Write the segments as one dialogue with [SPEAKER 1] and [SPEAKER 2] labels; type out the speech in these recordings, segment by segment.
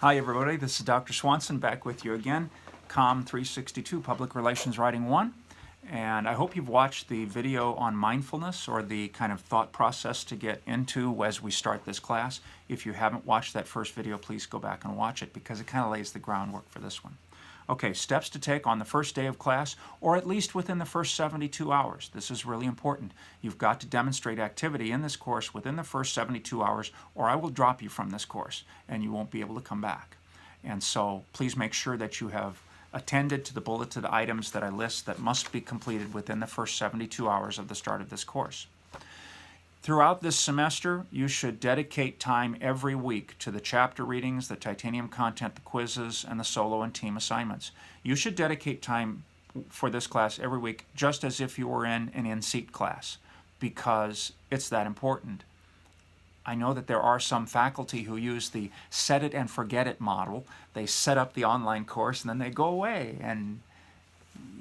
[SPEAKER 1] Hi everybody, this is Dr. Swanson back with you again, COM 362 Public Relations Writing 1. And I hope you've watched the video on mindfulness, or the kind of thought process to get into as we start this class. If you haven't watched that first video, please go back and watch it because it kind of lays the groundwork for this one. Okay, steps to take on the first day of class, or at least within the first 72 hours. This is really important. You've got to demonstrate activity in this course within the first 72 hours, or I will drop you from this course and you won't be able to come back. And so please make sure that you have attended to the bulleted items that I list that must be completed within the first 72 hours of the start of this course. Throughout this semester, you should dedicate time every week to the chapter readings, the titanium content, the quizzes, and the solo and team assignments. You should dedicate time for this class every week just as if you were in an in-seat class, because it's that important. I know that there are some faculty who use the set it and forget it model. They set up the online course and then they go away and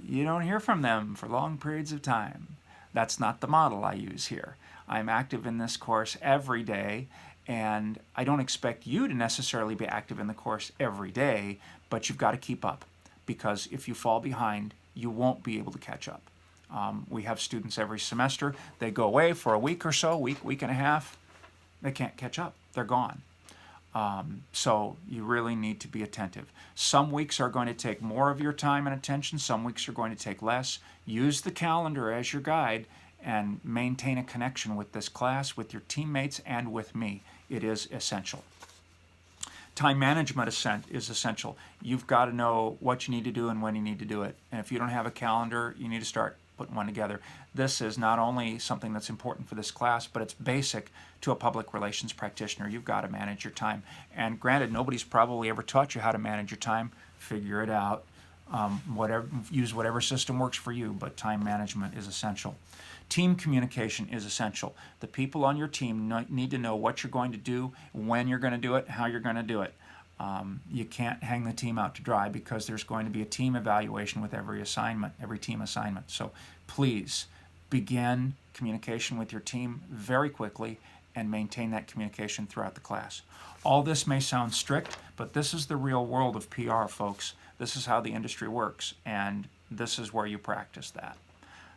[SPEAKER 1] you don't hear from them for long periods of time. That's not the model I use here. I'm active in this course every day, and I don't expect you to necessarily be active in the course every day, but you've got to keep up, because if you fall behind, you won't be able to catch up. We have students every semester. They go away for a week or so, week and a half. They can't catch up. They're gone. So you really need to be attentive. Some weeks are going to take more of your time and attention. Some weeks are going to take less. Use the calendar as your guide and maintain a connection with this class, with your teammates, and with me. It is essential. Time management is essential. You've got to know what you need to do and when you need to do it. And if you don't have a calendar, you need to start putting one together. This is not only something that's important for this class, but it's basic to a public relations practitioner. You've got to manage your time. And granted, nobody's probably ever taught you how to manage your time. Figure it out. Use whatever system works for you, but time management is essential. Team communication is essential. The people on your team need to know what you're going to do, when you're going to do it, how you're going to do it. You can't hang the team out to dry, because there's going to be a team evaluation with every assignment, every team assignment. So please begin communication with your team very quickly and maintain that communication throughout the class. All this may sound strict, but this is the real world of PR, folks. This is how the industry works, and this is where you practice that.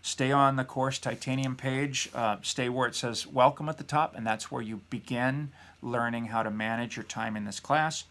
[SPEAKER 1] Stay on the course titanium page. Stay where it says welcome at the top, and that's where you begin learning how to manage your time in this class.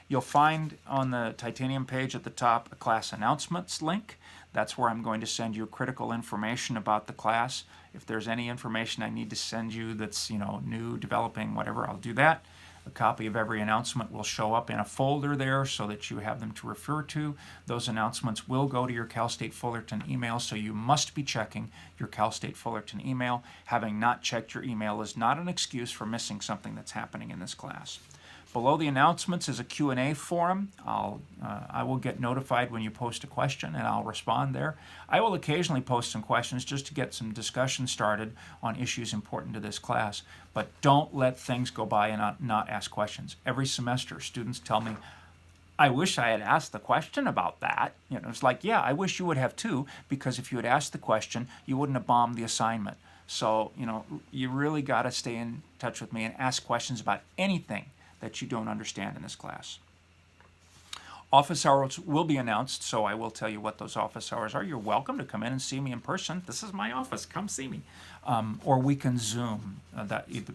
[SPEAKER 1] You'll find on the titanium page at the top a class announcements link. That's where I'm going to send you critical information about the class. If there's any information I need to send you that's new, developing, whatever, I'll do that. A copy of every announcement will show up in a folder there so that you have them to refer to. Those announcements will go to your Cal State Fullerton email, so you must be checking your Cal State Fullerton email. Having not checked your email is not an excuse for missing something that's happening in this class. Below the announcements is a Q&A forum. I will get notified when you post a question, and I'll respond there. I will occasionally post some questions just to get some discussion started on issues important to this class, but don't let things go by and not ask questions. Every semester, students tell me, I wish I had asked the question about that. It's like, yeah, I wish you would have too, because if you had asked the question, you wouldn't have bombed the assignment. So, you really got to stay in touch with me and ask questions about anything that you don't understand in this class. Office hours will be announced, so I will tell you what those office hours are. You're welcome to come in and see me in person. This is my office. Come see me. Or we can Zoom.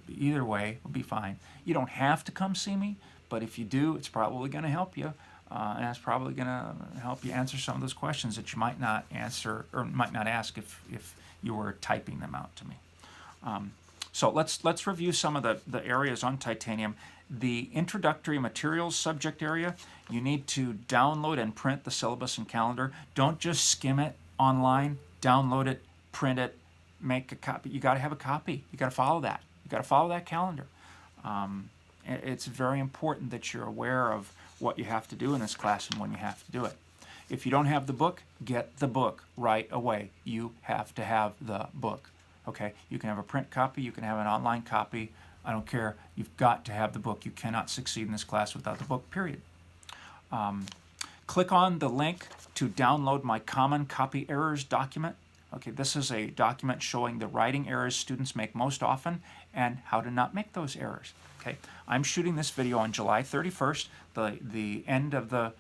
[SPEAKER 1] Either way will be fine. You don't have to come see me, but if you do, it's probably going to help you. And it's probably going to help you answer some of those questions that you might not answer or might not ask if you were typing them out to me. So let's review some of the areas on titanium. The introductory materials subject area, you need to download and print the syllabus and calendar. Don't just skim it online. Download it, print it, make a copy. You got to have a copy. You got to follow that. You got to follow that calendar. It's very important that you're aware of what you have to do in this class and when you have to do it. If you don't have the book, get the book right away. You have to have the book. Okay? You can have a print copy. You can have an online copy. I don't care. You've got to have the book. You cannot succeed in this class without the book, period. Click on the link to download my Common Copy Errors document. Okay, this is a document showing the writing errors students make most often and how to not make those errors. Okay, I'm shooting this video on July 31st, the end of the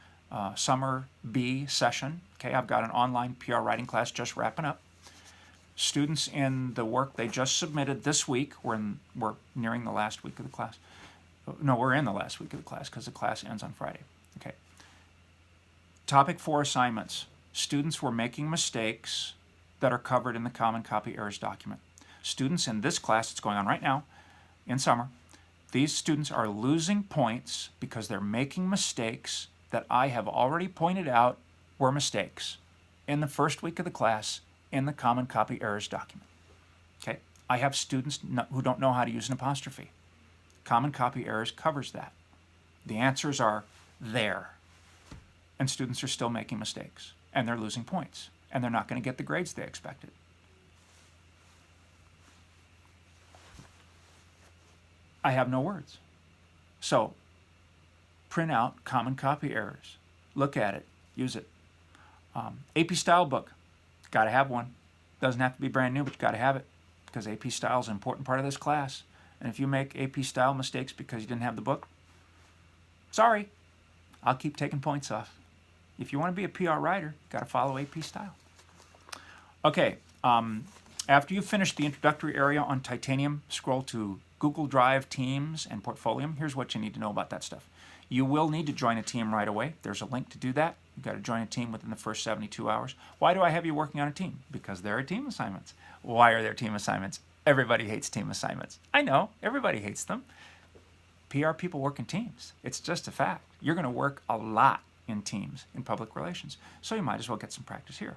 [SPEAKER 1] summer B session. Okay, I've got an online PR writing class just wrapping up. Students in the work they just submitted this week, we're nearing the last week of the class. No, we're in the last week of the class because the class ends on Friday. Okay. Topic 4 assignments. Students were making mistakes that are covered in the Common Copy Errors document. Students in this class that's going on right now in summer, these students are losing points because they're making mistakes that I have already pointed out were mistakes in the first week of the class in the Common Copy Errors document. Okay, I have students who don't know how to use an apostrophe. Common Copy Errors covers that. The answers are there. And students are still making mistakes, and they're losing points, and they're not going to get the grades they expected. I have no words. So, print out Common Copy Errors. Look at it. Use it. AP Style book. Got to have one. Doesn't have to be brand new, but you got to have it because AP Style is an important part of this class. And if you make AP Style mistakes because you didn't have the book, sorry, I'll keep taking points off. If you want to be a PR writer, you got to follow AP Style. Okay, after you finish the introductory area on Titanium, scroll to Google Drive, Teams, and Portfolium. Here's what you need to know about that stuff. You will need to join a team right away. There's a link to do that. You've got to join a team within the first 72 hours. Why do I have you working on a team? Because there are team assignments. Why are there team assignments? Everybody hates team assignments. I know, everybody hates them. PR people work in teams. It's just a fact. You're going to work a lot in teams in public relations, so you might as well get some practice here.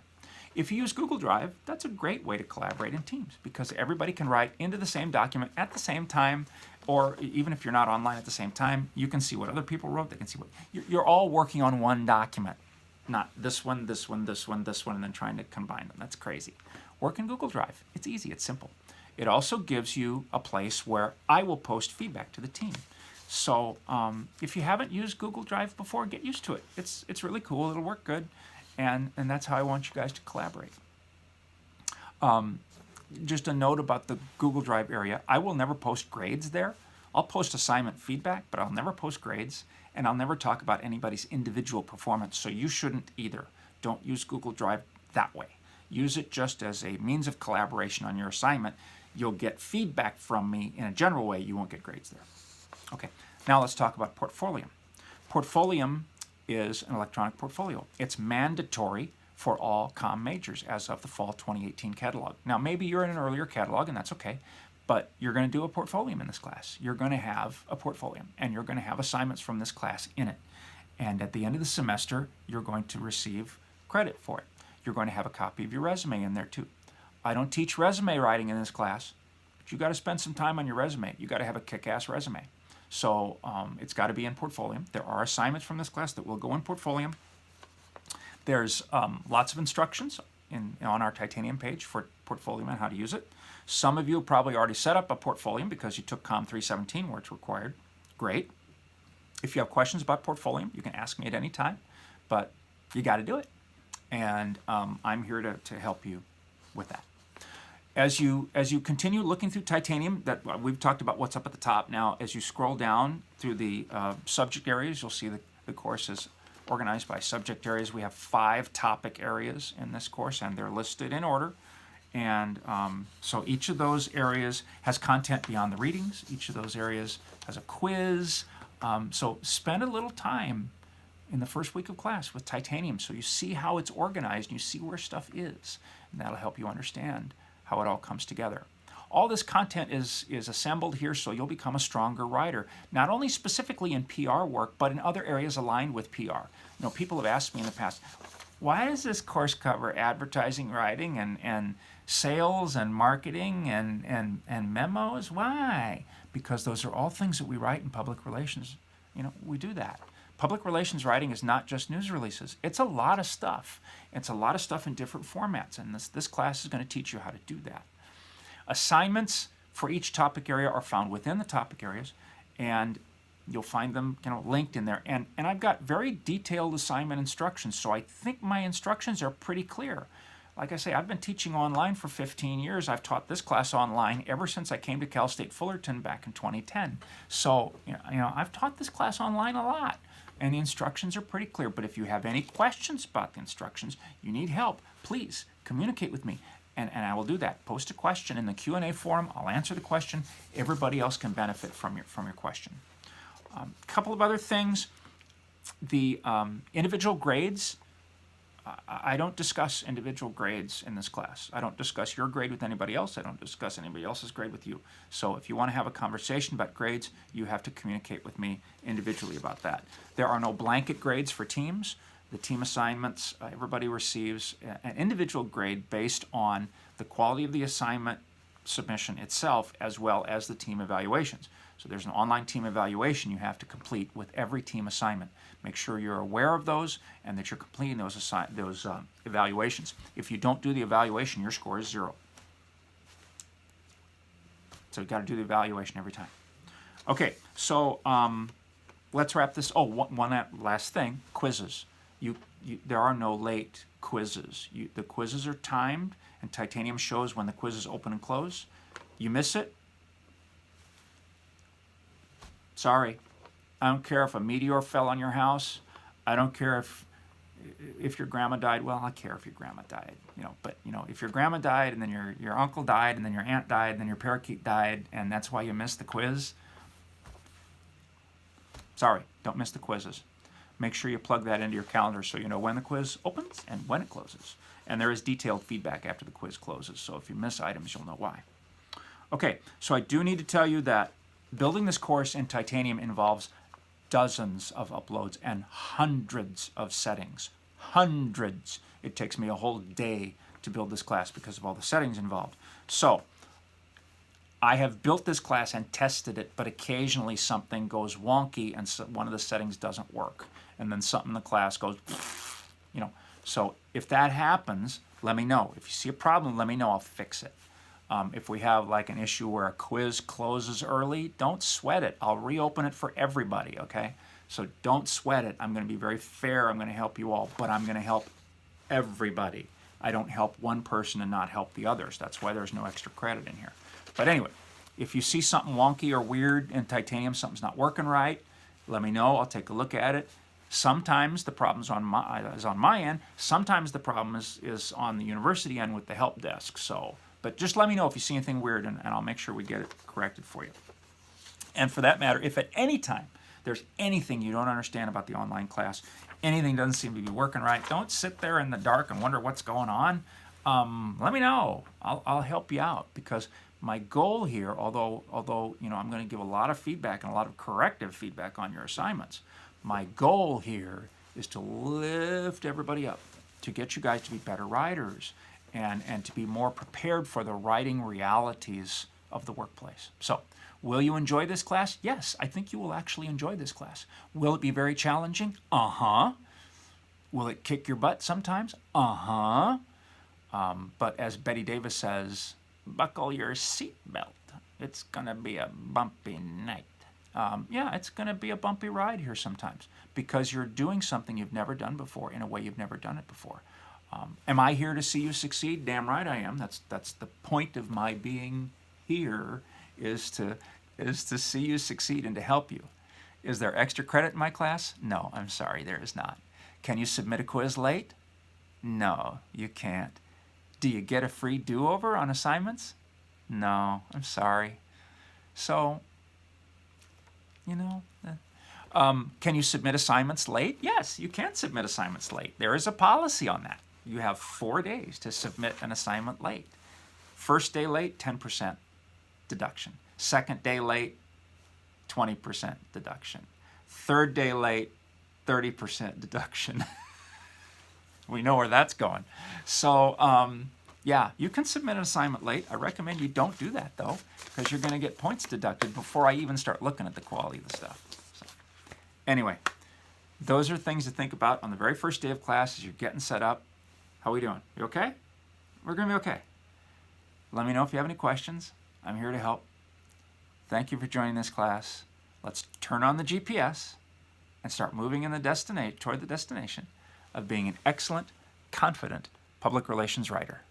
[SPEAKER 1] If you use Google Drive, that's a great way to collaborate in teams because everybody can write into the same document at the same time, or even if you're not online at the same time, you can see what other people wrote. They can see what you're all working on one document, not this one, this one, this one, this one, and then trying to combine them. That's crazy. Work in Google Drive. It's easy. It's simple. It also gives you a place where I will post feedback to the team. So if you haven't used Google Drive before, get used to it. It's really cool. It'll work good. And that's how I want you guys to collaborate. Just a note about the Google Drive area. I will never post grades there. I'll post assignment feedback, but I'll never post grades. And I'll never talk about anybody's individual performance. So you shouldn't either. Don't use Google Drive that way. Use it just as a means of collaboration on your assignment. You'll get feedback from me in a general way. You won't get grades there. Okay, now let's talk about Portfolium. Portfolium is an electronic portfolio. It's mandatory for all comm majors as of the fall 2018 catalog. Now, maybe you're in an earlier catalog, and that's okay, but you're going to do a Portfolium in this class. You're going to have a Portfolium, and you're going to have assignments from this class in it. And at the end of the semester, you're going to receive credit for it. You're going to have a copy of your resume in there, too. I don't teach resume writing in this class, but you got to spend some time on your resume. You got to have a kick-ass resume. So it's got to be in Portfolium. There are assignments from this class that will go in Portfolium. There's lots of instructions on our Titanium page for Portfolium and how to use it. Some of you probably already set up a Portfolium because you took COM 317 where it's required. Great. If you have questions about Portfolium, you can ask me at any time, but you got to do it. And I'm here to help you with that. As you continue looking through Titanium, that we've talked about what's up at the top. Now, as you scroll down through the subject areas, you'll see the course is organized by subject areas. We have 5 topic areas in this course, and they're listed in order. And so each of those areas has content beyond the readings. Each of those areas has a quiz. So spend a little time in the first week of class with Titanium so you see how it's organized and you see where stuff is. And that'll help you understand how it all comes together. All this content is assembled here so you'll become a stronger writer, not only specifically in PR work, but in other areas aligned with PR. You know, people have asked me in the past, why does this course cover advertising writing and sales and marketing and memos? Why? Because those are all things that we write in public relations. You know, we do that. Public relations writing is not just news releases. It's a lot of stuff. It's a lot of stuff in different formats, and this class is going to teach you how to do that. Assignments for each topic area are found within the topic areas, and you'll find them linked in there. And I've got very detailed assignment instructions, so I think my instructions are pretty clear. like I say, I've been teaching online for 15 years. I've taught this class online ever since I came to Cal State Fullerton back in 2010. So, I've taught this class online a lot, and the instructions are pretty clear. But if you have any questions about the instructions, you need help, please communicate with me, and I will do that. Post a question in the Q&A forum. I'll answer the question. Everybody else can benefit from your question. A couple of other things. The individual grades, I don't discuss individual grades in this class. I don't discuss your grade with anybody else. I don't discuss anybody else's grade with you. So if you want to have a conversation about grades, you have to communicate with me individually about that. There are no blanket grades for teams. The team assignments, everybody receives an individual grade based on the quality of the assignment submission itself, as well as the team evaluations. So there's an online team evaluation you have to complete with every team assignment. Make sure you're aware of those and that you're completing those evaluations. If you don't do the evaluation, your score is 0. So you've got to do the evaluation every time. Okay, so let's wrap this. Oh, one last thing, quizzes. There are no late quizzes. The quizzes are timed, and Titanium shows when the quizzes open and close. You miss it? Sorry. I don't care if a meteor fell on your house. I don't care if your grandma died. Well, I care if your grandma died, But if your grandma died, and then your uncle died, and then your aunt died, and then your parakeet died, and that's why you missed the quiz. Sorry, don't miss the quizzes. Make sure you plug that into your calendar so you know when the quiz opens and when it closes. And there is detailed feedback after the quiz closes, so if you miss items, you'll know why. Okay, so I do need to tell you that building this course in Titanium involves dozens of uploads and hundreds of settings. Hundreds. It takes me a whole day to build this class because of all the settings involved. So, I have built this class and tested it, but occasionally something goes wonky and one of the settings doesn't work. And then something in the class goes, So if that happens, let me know. If you see a problem, let me know. I'll fix it. If we have like an issue where a quiz closes early, don't sweat it. I'll reopen it for everybody, okay? So don't sweat it. I'm going to be very fair. I'm going to help you all, but I'm going to help everybody. I don't help one person and not help the others. That's why there's no extra credit in here. But anyway, if you see something wonky or weird in Titanium, something's not working right, let me know. I'll take a look at it. Sometimes the problem is on my end. Sometimes the problem is on the university end with the help desk. But just let me know if you see anything weird, and I'll make sure we get it corrected for you. And for that matter, if at any time there's anything you don't understand about the online class, anything doesn't seem to be working right, don't sit there in the dark and wonder what's going on. Let me know. I'll help you out, because my goal here, although I'm going to give a lot of feedback and a lot of corrective feedback on your assignments, my goal here is to lift everybody up, to get you guys to be better writers, and to be more prepared for the writing realities of the workplace. So, will you enjoy this class? Yes, I think you will actually enjoy this class. Will it be very challenging? Uh-huh. Will it kick your butt sometimes? Uh-huh. But as Betty Davis says, buckle your seatbelt. It's going to be a bumpy night. Yeah, it's going to be a bumpy ride here sometimes, because you're doing something you've never done before in a way you've never done it before. Am I here to see you succeed? Damn right I am. That's the point of my being here, is to see you succeed and to help you. Is there extra credit in my class? No, I'm sorry, there is not. Can you submit a quiz late? No, you can't. Do you get a free do-over on assignments? No, I'm sorry. So, can you submit assignments late? Yes, you can submit assignments late. There is a policy on that. You have 4 days to submit an assignment late. First day late, 10% deduction. Second day late, 20% deduction. Third day late, 30% deduction. We know where that's going. So, yeah, you can submit an assignment late. I recommend you don't do that, though, because you're going to get points deducted before I even start looking at the quality of the stuff. So, anyway, those are things to think about on the very first day of class as you're getting set up. How are we doing? You okay? We're going to be okay. Let me know if you have any questions. I'm here to help. Thank you for joining this class. Let's turn on the GPS and start moving in the toward the destination of being an excellent, confident public relations writer.